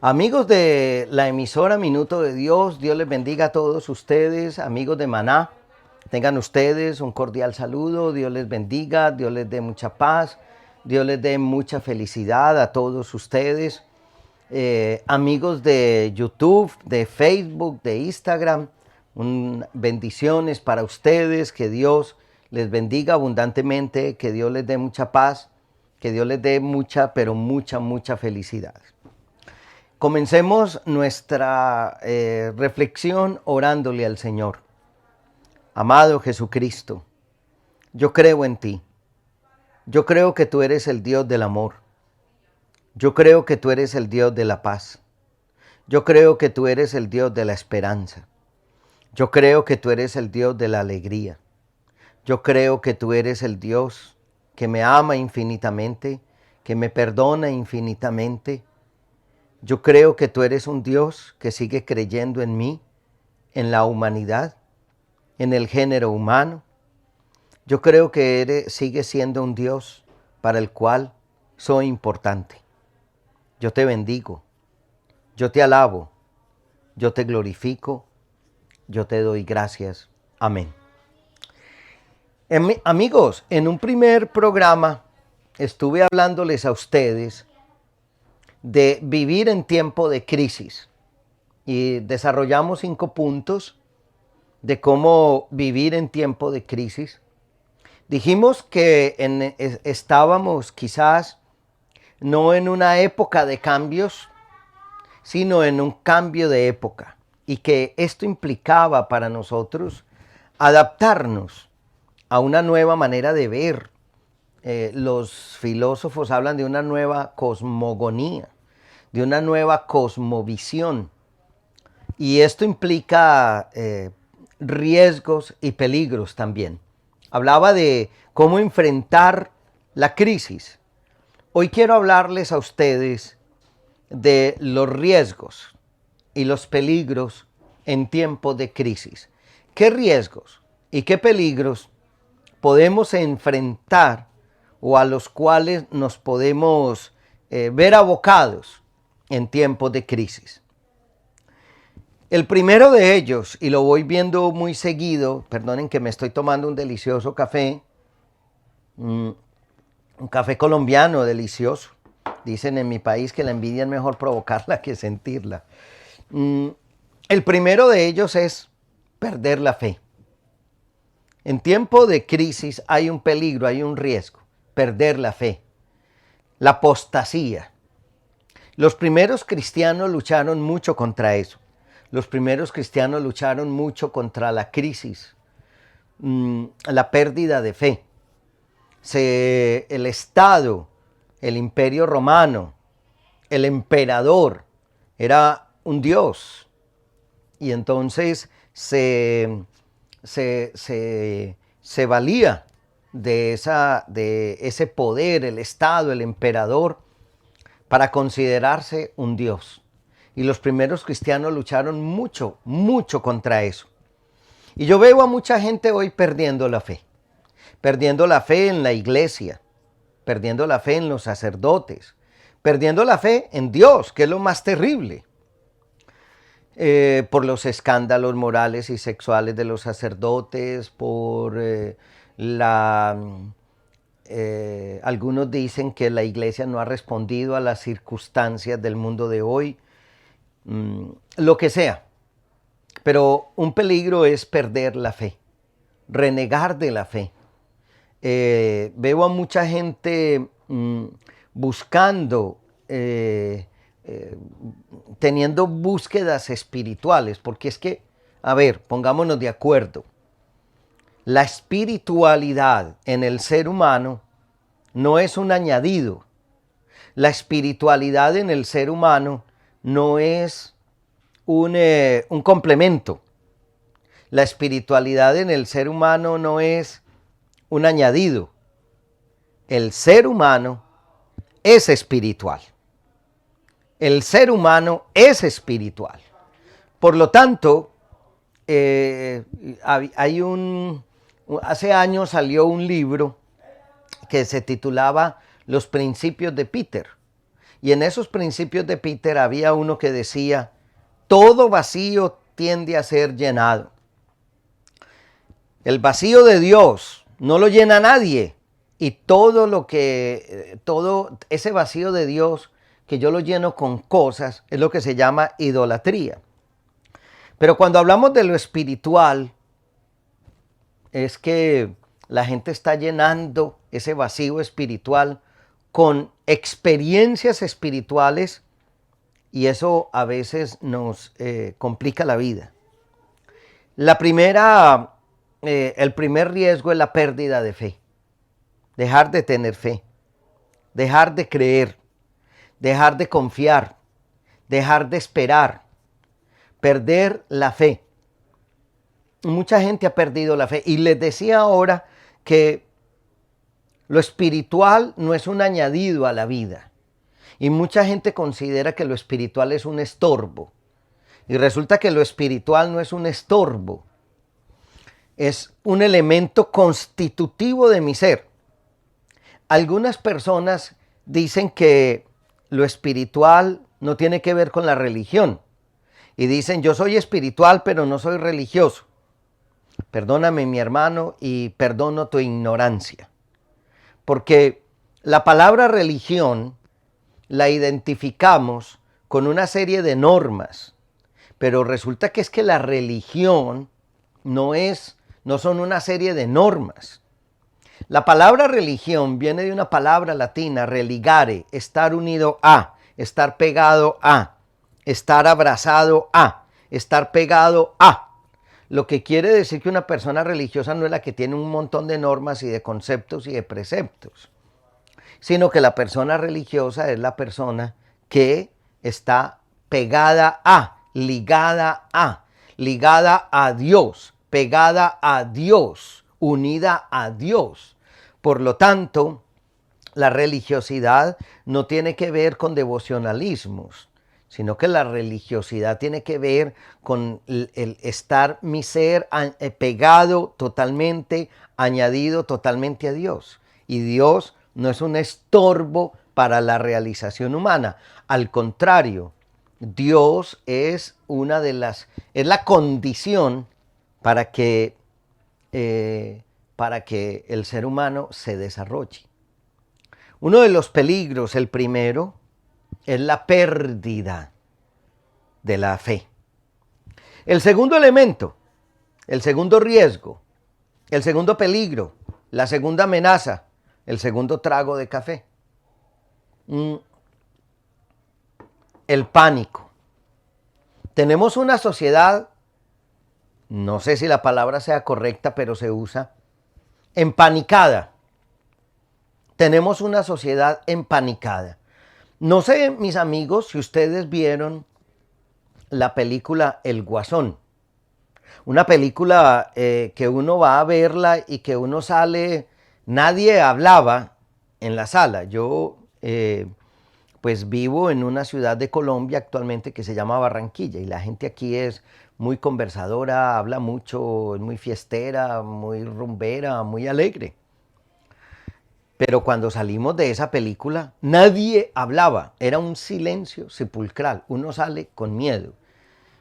Amigos de la emisora Minuto de Dios, Dios les bendiga a todos ustedes, amigos de Maná. Tengan ustedes un cordial saludo, Dios les bendiga, Dios les dé mucha paz, Dios les dé mucha felicidad a todos ustedes. Amigos de YouTube, de Facebook, de Instagram, bendiciones para ustedes, que Dios les bendiga abundantemente, que Dios les dé mucha paz, que Dios les dé mucha, pero mucha felicidad. Comencemos nuestra reflexión orándole al Señor. Amado Jesucristo, yo creo en ti. Yo creo que tú eres el Dios del amor. Yo creo que tú eres el Dios de la paz. Yo creo que tú eres el Dios de la esperanza. Yo creo que tú eres el Dios de la alegría. Yo creo que tú eres el Dios que me ama infinitamente, que me perdona infinitamente. Yo creo que tú eres un Dios que sigue creyendo en mí, en la humanidad, en el género humano. Yo creo que sigue siendo un Dios para el cual soy importante. Yo te bendigo, yo te alabo, yo te glorifico, yo te doy gracias. Amén. Amigos, en un primer programa estuve hablándoles a ustedes de vivir en tiempo de crisis y desarrollamos 5 puntos de cómo vivir en tiempo de crisis. Dijimos que estábamos quizás no en una época de cambios, sino en un cambio de época, y que esto implicaba para nosotros adaptarnos a una nueva manera de ver. Los filósofos hablan de una nueva cosmogonía, de una nueva cosmovisión, y esto implica riesgos y peligros también. Hablaba de cómo enfrentar la crisis. Hoy quiero hablarles a ustedes de los riesgos y los peligros en tiempos de crisis. ¿Qué riesgos y qué peligros podemos enfrentar o a los cuales nos podemos ver abocados en tiempos de crisis? El primero de ellos, y lo voy viendo muy seguido, perdonen que me estoy tomando un delicioso café, un café colombiano delicioso. Dicen en mi país que la envidia es mejor provocarla que sentirla. El primero de ellos es perder la fe. En tiempo de crisis hay un peligro, hay un riesgo, perder la fe, la apostasía. Los primeros cristianos lucharon mucho contra eso. Los primeros cristianos lucharon mucho contra la crisis, la pérdida de fe. El Estado, el Imperio Romano, el emperador era un dios, y entonces se valía de ese poder, el Estado, el emperador, para considerarse un dios. Y los primeros cristianos lucharon mucho contra eso. Y yo veo a mucha gente hoy perdiendo la fe en la iglesia, perdiendo la fe en los sacerdotes, perdiendo la fe en Dios, que es lo más terrible, por los escándalos morales y sexuales de los sacerdotes, por algunos dicen que la iglesia no ha respondido a las circunstancias del mundo de hoy, lo que sea. Pero un peligro es perder la fe, renegar de la fe. Veo a mucha gente buscando, teniendo búsquedas espirituales, porque es que, a ver, pongámonos de acuerdo. La espiritualidad en el ser humano no es un añadido. La espiritualidad en el ser humano no es un complemento. La espiritualidad en el ser humano no es un añadido. El ser humano es espiritual. El ser humano es espiritual. Por lo tanto, hace años salió un libro que se titulaba Los Principios de Peter. Y en esos principios de Peter había uno que decía, todo vacío tiende a ser llenado. El vacío de Dios no lo llena nadie. Y todo ese vacío de Dios que yo lo lleno con cosas es lo que se llama idolatría. Pero cuando hablamos de lo espiritual, es que la gente está llenando ese vacío espiritual con experiencias espirituales y eso a veces nos complica la vida. El primer riesgo es la pérdida de fe. Dejar de tener fe, dejar de creer, dejar de confiar, dejar de esperar, perder la fe. Mucha gente ha perdido la fe y les decía ahora que lo espiritual no es un añadido a la vida y mucha gente considera que lo espiritual es un estorbo y resulta que lo espiritual no es un estorbo, es un elemento constitutivo de mi ser. Algunas personas dicen que lo espiritual no tiene que ver con la religión y dicen yo soy espiritual pero no soy religioso. Perdóname mi hermano y perdono tu ignorancia. Porque la palabra religión la identificamos con una serie de normas, pero resulta que es que la religión no son una serie de normas. La palabra religión viene de una palabra latina, religare, estar unido a, estar pegado a, estar abrazado a, estar pegado a. Lo que quiere decir que una persona religiosa no es la que tiene un montón de normas y de conceptos y de preceptos, sino que la persona religiosa es la persona que está pegada a, ligada a Dios, pegada a Dios, unida a Dios. Por lo tanto, la religiosidad no tiene que ver con devocionalismos, sino que la religiosidad tiene que ver con el estar mi ser pegado totalmente, añadido totalmente a Dios. Y Dios no es un estorbo para la realización humana. Al contrario, Dios es es la condición para que el ser humano se desarrolle. Uno de los peligros, el primero, es la pérdida de la fe. El segundo elemento, el segundo riesgo, el segundo peligro, la segunda amenaza, el segundo trago de café. El pánico. Tenemos una sociedad, no sé si la palabra sea correcta, pero se usa, empanicada. Tenemos una sociedad empanicada. No sé, mis amigos, si ustedes vieron la película El Guasón. Una película que uno va a verla y que uno sale, nadie hablaba en la sala. Yo pues vivo en una ciudad de Colombia actualmente que se llama Barranquilla y la gente aquí es muy conversadora, habla mucho, es muy fiestera, muy rumbera, muy alegre. Pero cuando salimos de esa película, nadie hablaba, era un silencio sepulcral, uno sale con miedo.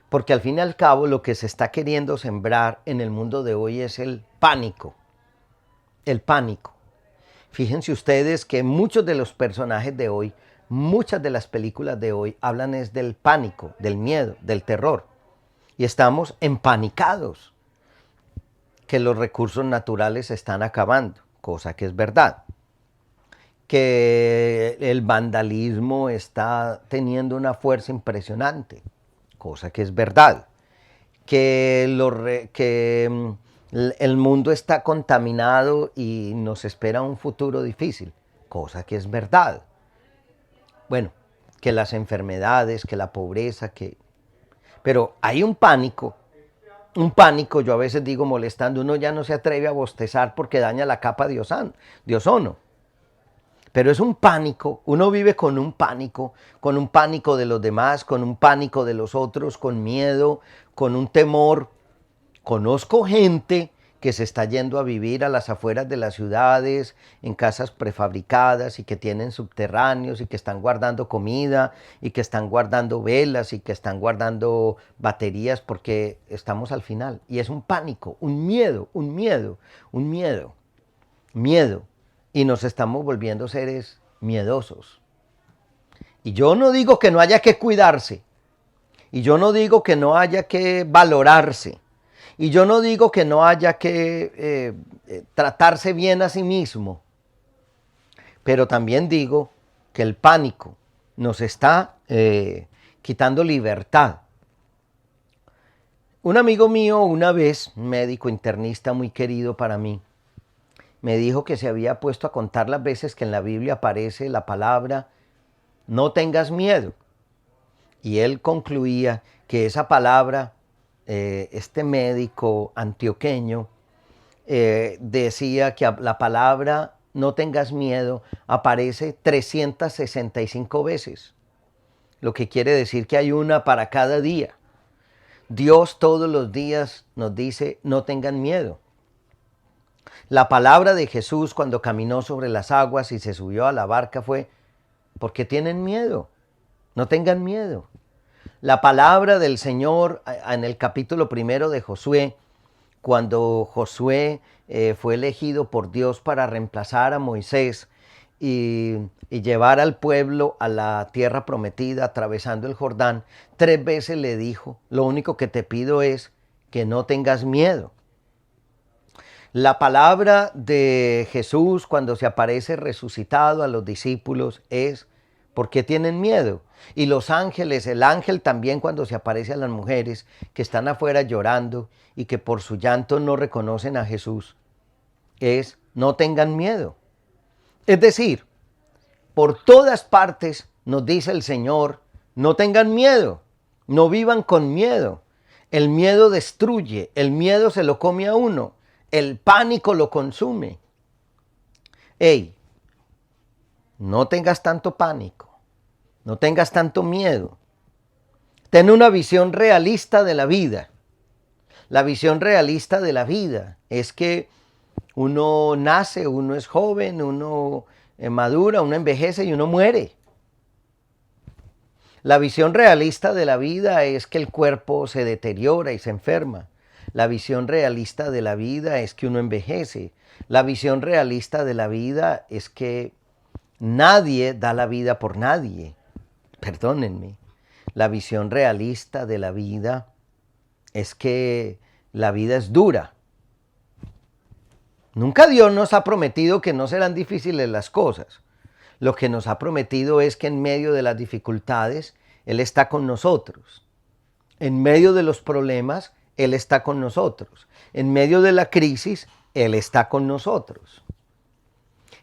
Porque al fin y al cabo lo que se está queriendo sembrar en el mundo de hoy es el pánico. El pánico. Fíjense ustedes que muchos de los personajes de hoy, muchas de las películas de hoy hablan es del pánico, del miedo, del terror. Y estamos empanicados que los recursos naturales se están acabando, cosa que es verdad. Que el vandalismo está teniendo una fuerza impresionante, cosa que es verdad. Que el mundo está contaminado y nos espera un futuro difícil, cosa que es verdad. Bueno, que las enfermedades, que la pobreza, pero hay un pánico, yo a veces digo molestando, uno ya no se atreve a bostezar porque daña la capa de ozono. Pero es un pánico, uno vive con un pánico de los demás, con un pánico de los otros, con miedo, con un temor. Conozco gente que se está yendo a vivir a las afueras de las ciudades, en casas prefabricadas y que tienen subterráneos y que están guardando comida y que están guardando velas y que están guardando baterías porque estamos al final. Y es un pánico, un miedo, un miedo, un miedo, miedo. Y nos estamos volviendo seres miedosos. Y yo no digo que no haya que cuidarse. Y yo no digo que no haya que valorarse. Y yo no digo que no haya que tratarse bien a sí mismo. Pero también digo que el pánico nos está quitando libertad. Un amigo mío una vez, un médico internista muy querido para mí, me dijo que se había puesto a contar las veces que en la Biblia aparece la palabra no tengas miedo. Y él concluía que esa palabra, este médico antioqueño, decía que la palabra no tengas miedo aparece 365 veces, lo que quiere decir que hay una para cada día. Dios todos los días nos dice no tengan miedo. La palabra de Jesús cuando caminó sobre las aguas y se subió a la barca fue, ¿por qué tienen miedo? No tengan miedo. La palabra del Señor en el capítulo 1 de Josué, cuando Josué fue elegido por Dios para reemplazar a Moisés y llevar al pueblo a la tierra prometida atravesando el Jordán, 3 veces le dijo, lo único que te pido es que no tengas miedo. La palabra de Jesús cuando se aparece resucitado a los discípulos es, ¿por qué tienen miedo? Y los ángeles, el ángel también cuando se aparece a las mujeres que están afuera llorando y que por su llanto no reconocen a Jesús, es, no tengan miedo. Es decir, por todas partes nos dice el Señor, no tengan miedo, no vivan con miedo. El miedo destruye, el miedo se lo come a uno. El pánico lo consume. Ey, no tengas tanto pánico, no tengas tanto miedo. Ten una visión realista de la vida. La visión realista de la vida es que uno nace, uno es joven, uno madura, uno envejece y uno muere. La visión realista de la vida es que el cuerpo se deteriora y se enferma. La visión realista de la vida es que uno envejece. La visión realista de la vida es que nadie da la vida por nadie. Perdónenme. La visión realista de la vida es que la vida es dura. Nunca Dios nos ha prometido que no serán difíciles las cosas. Lo que nos ha prometido es que en medio de las dificultades, Él está con nosotros. En medio de los problemas, Él está con nosotros. En medio de la crisis, Él está con nosotros.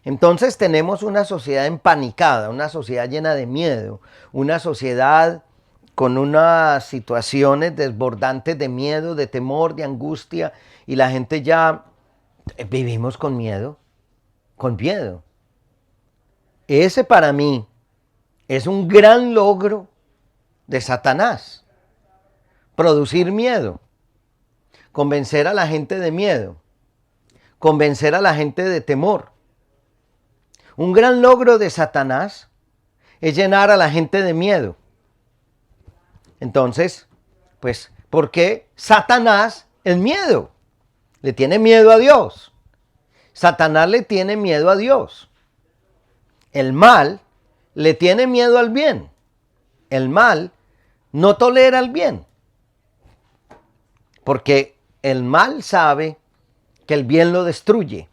Entonces tenemos una sociedad empanicada, una sociedad llena de miedo, una sociedad con unas situaciones desbordantes de miedo, de temor, de angustia, y la gente ya vivimos con miedo, con miedo. Ese para mí es un gran logro de Satanás, producir miedo. Convencer a la gente de miedo, convencer a la gente de temor. Un gran logro de Satanás es llenar a la gente de miedo. Entonces, pues, ¿por qué Satanás el miedo? Le tiene miedo a Dios. Satanás le tiene miedo a Dios. El mal le tiene miedo al bien. El mal no tolera el bien. Porque el mal sabe que el bien lo destruye.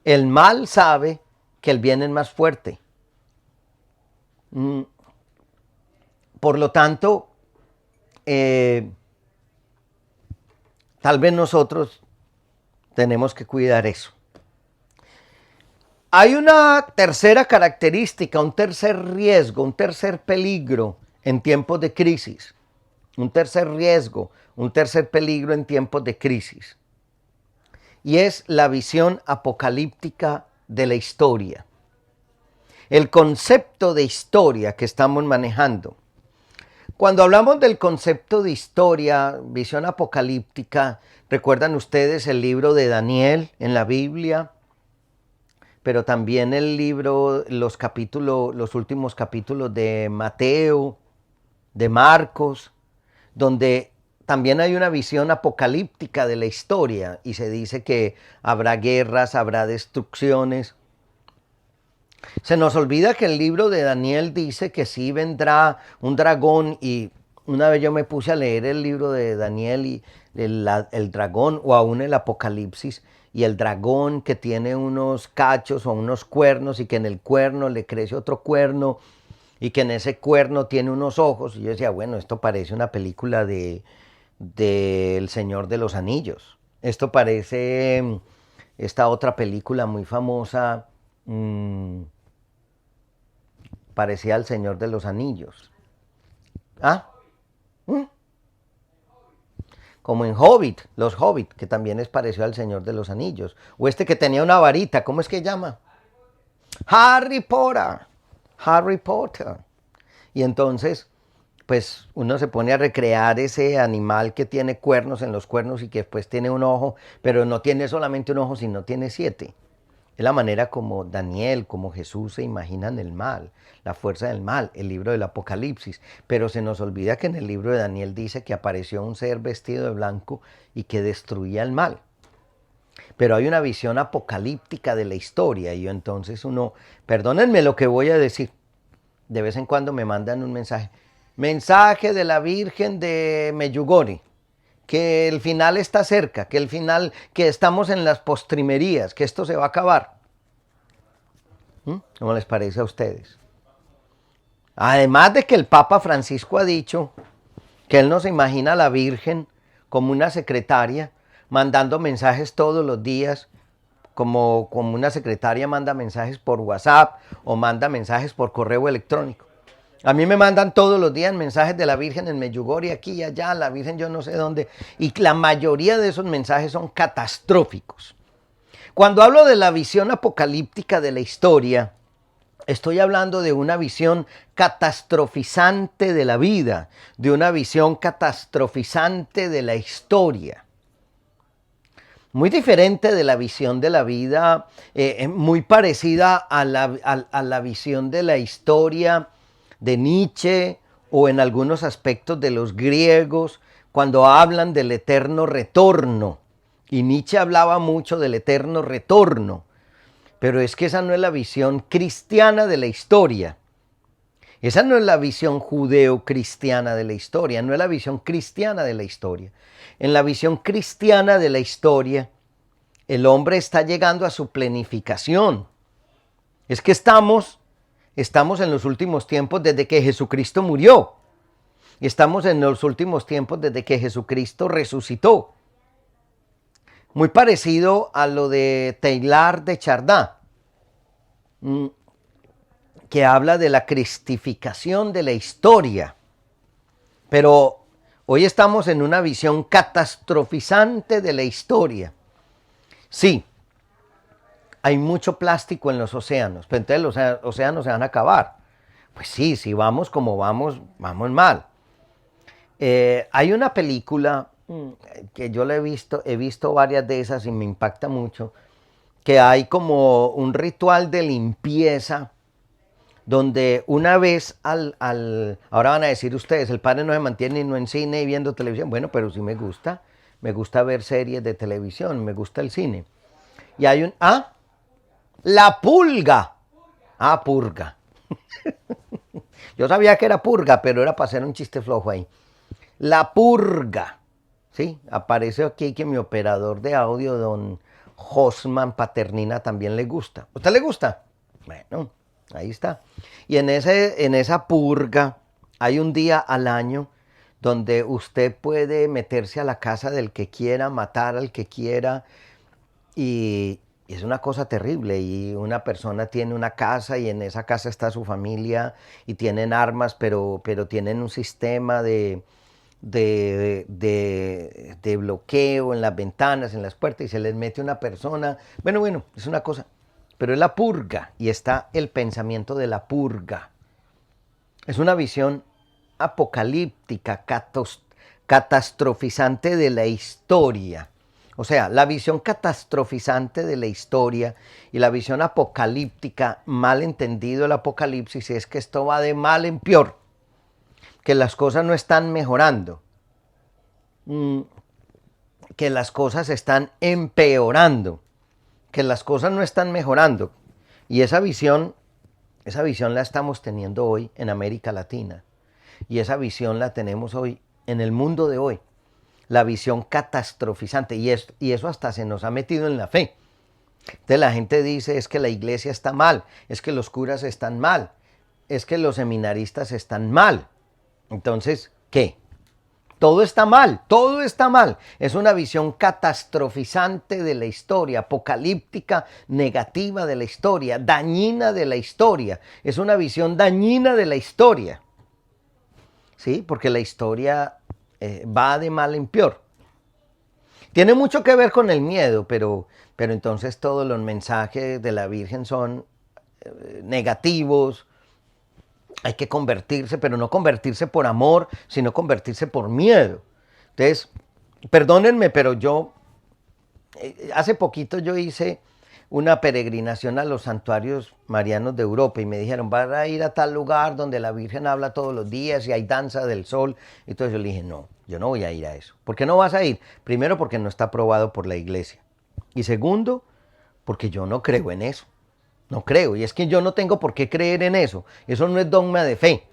El mal sabe que el bien es más fuerte. Por lo tanto, tal vez nosotros tenemos que cuidar eso. Hay una tercera característica, un tercer riesgo, un tercer peligro en tiempos de crisis. Un tercer riesgo, un tercer peligro en tiempos de crisis. Y es la visión apocalíptica de la historia. El concepto de historia que estamos manejando Cuando hablamos del concepto de historia, visión apocalíptica, ¿recuerdan ustedes el libro de Daniel en la Biblia? Pero también el libro, los últimos capítulos de Mateo, de Marcos, donde también hay una visión apocalíptica de la historia y se dice que habrá guerras, habrá destrucciones. Se nos olvida que el libro de Daniel dice que sí vendrá un dragón, y una vez yo me puse a leer el libro de Daniel y el dragón, o aún el Apocalipsis, y el dragón que tiene unos cachos o unos cuernos y que en el cuerno le crece otro cuerno y que en ese cuerno tiene unos ojos. Y yo decía, bueno, esto parece una película de El Señor de los Anillos. Esto parece esta otra película muy famosa, parecía El Señor de los Anillos. ¿Ah? ¿Mm? Como en Hobbit, los Hobbit, que también es parecido al Señor de los Anillos. O este que tenía una varita, ¿cómo es que llama? Harry Potter. Harry Potter. Y entonces, pues uno se pone a recrear ese animal que tiene cuernos en los cuernos y que después tiene un ojo, pero no tiene solamente un ojo, sino tiene 7. Es la manera como Daniel, como Jesús se imaginan el mal, la fuerza del mal, el libro del Apocalipsis. Pero se nos olvida que en el libro de Daniel dice que apareció un ser vestido de blanco y que destruía el mal. Pero hay una visión apocalíptica de la historia y entonces uno, perdónenme lo que voy a decir, de vez en cuando me mandan un mensaje. Mensaje de la Virgen de Meyugori, que el final está cerca, que el final, que estamos en las postrimerías, que esto se va a acabar. ¿Cómo les parece a ustedes? Además de que el Papa Francisco ha dicho que él no se imagina a la Virgen como una secretaria mandando mensajes todos los días, como una secretaria manda mensajes por WhatsApp o manda mensajes por correo electrónico. A mí me mandan todos los días mensajes de la Virgen en Meyugori, aquí y allá, la Virgen yo no sé dónde, y la mayoría de esos mensajes son catastróficos. Cuando hablo de la visión apocalíptica de la historia, estoy hablando de una visión catastrofizante de la vida, de una visión catastrofizante de la historia. Muy diferente de la visión de la vida, muy parecida a la visión de la historia de Nietzsche o en algunos aspectos de los griegos, cuando hablan del eterno retorno. Y Nietzsche hablaba mucho del eterno retorno, pero es que esa no es la visión cristiana de la historia. Esa no es la visión judeo-cristiana de la historia, no es la visión cristiana de la historia. En la visión cristiana de la historia, el hombre está llegando a su plenificación. Es que estamos en los últimos tiempos desde que Jesucristo murió. Estamos en los últimos tiempos desde que Jesucristo resucitó. Muy parecido a lo de Teilhard de Chardin, que habla de la cristificación de la historia. Pero hoy estamos en una visión catastrofizante de la historia. Sí, hay mucho plástico en los océanos, pero entonces los océanos se van a acabar. Pues sí, si vamos como vamos, vamos mal. Hay una película que yo la he visto varias de esas y me impacta mucho, que hay como un ritual de limpieza donde una vez ahora van a decir ustedes, el padre no se mantiene no en cine y viendo televisión. Bueno, pero sí me gusta ver series de televisión, me gusta el cine. Y hay La Pulga. Purga. Yo sabía que era purga, pero era para hacer un chiste flojo ahí. La Purga. Sí, aparece aquí que mi operador de audio, don Josman Paternina, también le gusta. ¿Usted le gusta? Bueno, ahí está. Y en esa purga hay un día al año donde usted puede meterse a la casa del que quiera, matar al que quiera, y es una cosa terrible. Y una persona tiene una casa y en esa casa está su familia y tienen armas, pero tienen un sistema de bloqueo en las ventanas, en las puertas, y se les mete una persona. Bueno, es una cosa. Pero es la purga y está el pensamiento de la purga. Es una visión apocalíptica, catastrofizante de la historia. O sea, la visión catastrofizante de la historia y la visión apocalíptica, mal entendido el apocalipsis, es que esto va de mal en peor, que las cosas no están mejorando, que las cosas están empeorando, que las cosas no están mejorando. Y esa visión la estamos teniendo hoy en América Latina. Y esa visión la tenemos hoy en el mundo de hoy. La visión catastrofizante. Y eso hasta se nos ha metido en la fe. Entonces la gente dice, es que la iglesia está mal, es que los curas están mal, es que los seminaristas están mal. Entonces, ¿qué? Todo está mal, todo está mal. Es una visión catastrofizante de la historia, apocalíptica, negativa de la historia, dañina de la historia. Es una visión dañina de la historia. ¿Sí? Porque la historia va de mal en peor. Tiene mucho que ver con el miedo, pero entonces todos los mensajes de la Virgen son negativos. Hay que convertirse, pero no convertirse por amor, sino convertirse por miedo. Entonces, perdónenme, pero yo, hace poquito yo hice una peregrinación a los santuarios marianos de Europa y me dijeron, van a ir a tal lugar donde la Virgen habla todos los días y hay danza del sol. Entonces yo le dije, no, yo no voy a ir a eso. ¿Por qué no vas a ir? Primero, porque no está aprobado por la iglesia. Y segundo, porque yo no creo en eso. No creo, y es que yo no tengo por qué creer en eso. Eso no es dogma de fe.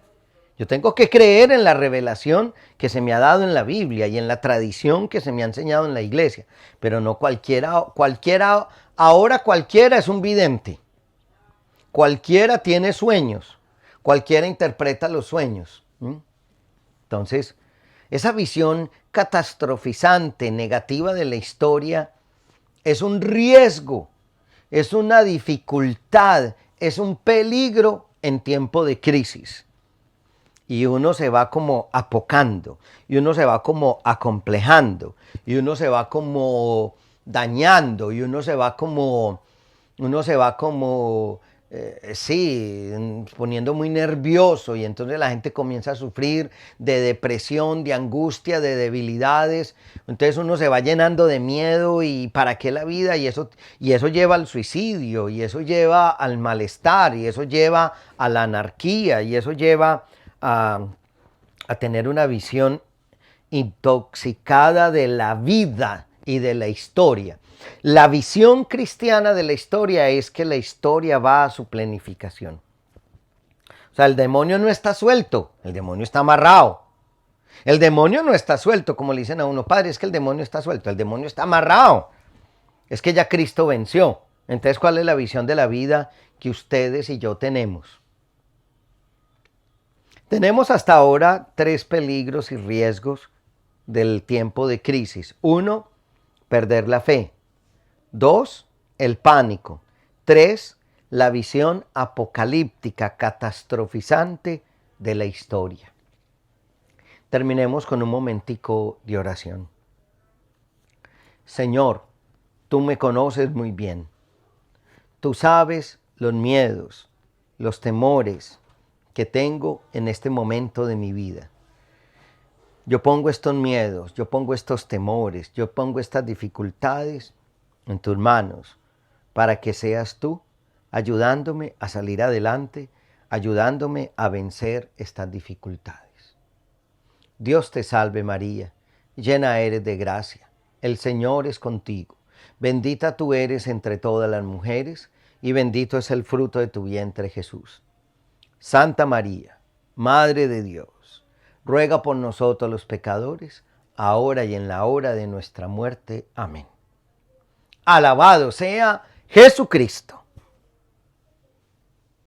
Yo tengo que creer en la revelación que se me ha dado en la Biblia y en la tradición que se me ha enseñado en la iglesia. Pero no ahora cualquiera es un vidente. Cualquiera tiene sueños. Cualquiera interpreta los sueños. Entonces, esa visión catastrofizante, negativa de la historia, es un riesgo. Es una dificultad, es un peligro en tiempo de crisis. Y uno se va como apocando, y uno se va como acomplejando, y uno se va como dañando, y uno se va como poniendo muy nervioso, y entonces la gente comienza a sufrir de depresión, de angustia, de debilidades. Entonces uno se va llenando de miedo y ¿para qué la vida? Y eso lleva al suicidio, y eso lleva al malestar, y eso lleva a la anarquía, y eso lleva a tener una visión intoxicada de la vida y de la historia. La visión cristiana de la historia es que la historia va a su planificación. O sea, el demonio no está suelto, el demonio está amarrado. El demonio no está suelto, como le dicen a uno, padre, es que el demonio está suelto, el demonio está amarrado. Es que ya Cristo venció. Entonces, ¿cuál es la visión de la vida que ustedes y yo tenemos? Tenemos hasta ahora 3 peligros y riesgos del tiempo de crisis. 1, perder la fe. 2, el pánico. 3, la visión apocalíptica, catastrofizante de la historia. Terminemos con un momentico de oración. Señor, tú me conoces muy bien. Tú sabes los miedos, los temores que tengo en este momento de mi vida. Yo pongo estos miedos, yo pongo estos temores, yo pongo estas dificultades en tus manos para que seas tú ayudándome a salir adelante, ayudándome a vencer estas dificultades. Dios te salve María, llena eres de gracia, el Señor es contigo. Bendita tú eres entre todas las mujeres y bendito es el fruto de tu vientre Jesús. Santa María, Madre de Dios, ruega por nosotros los pecadores, ahora y en la hora de nuestra muerte. Amén. Alabado sea Jesucristo.